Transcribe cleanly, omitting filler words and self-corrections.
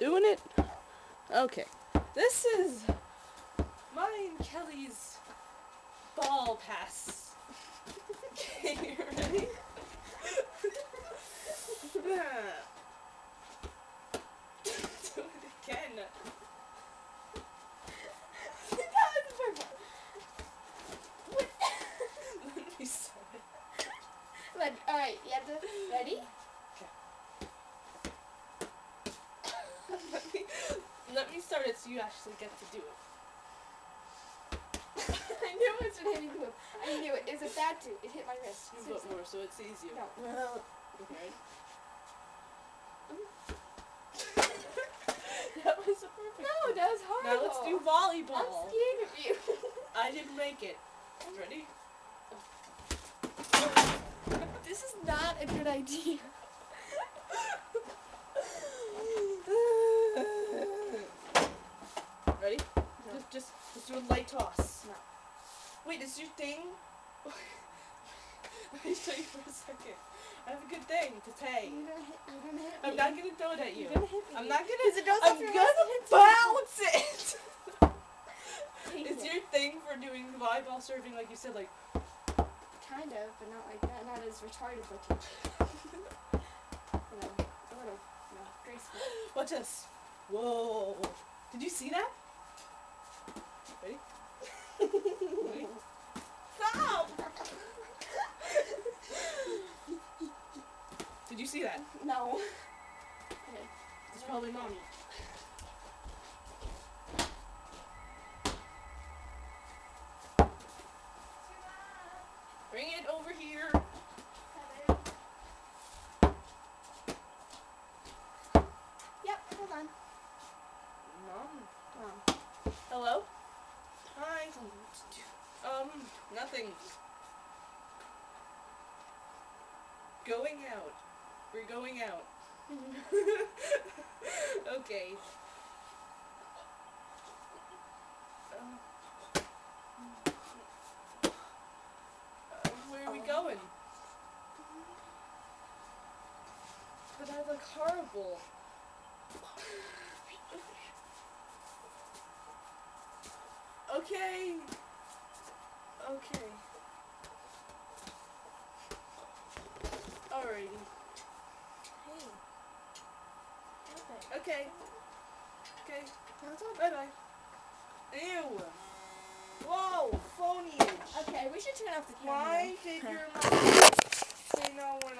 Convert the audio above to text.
doing it? Okay. This is mine and Kelly's ball pass. Okay, you ready? Do it again. Let me start it. Alright, you have to. Ready? Let me start it so you actually get to do it. I knew it was gonna hit me. I knew it. It was a bad too. It hit my wrist. Move up more so it's easier. No. Okay. That was a perfect. No, that was horrible. Now let's do volleyball. I'm scared of you. I didn't make it. Ready? This is not a good idea. Ready? No. Just do a light toss. No. Wait, is your thing? Let me show you for a second. I have a good thing to say. You're gonna hit me. I'm not gonna throw it at you. You're gonna hit me. I'm not gonna. Because it goes I'm off your gonna wrist. bounce it. Take Is it. your thing for doing volleyball serving like you said, like? Kind of, but not like that. Not as retarded looking. A little, graceful. Watch this. Whoa! Did you see that? Ready? Ready? Stop! Did you see that? No. Okay. It's probably mommy. Bring it over here. Yep, hold on. Mom. Hello? Hi. Nothing. Going out. We're going out. Okay. Where are we going? But I look horrible. Okay. Okay. Alrighty. Hey. Okay. Okay. That's all. Bye bye. Ew. Whoa. Phoniage. Okay, we should turn off the camera. Why did your mom say no when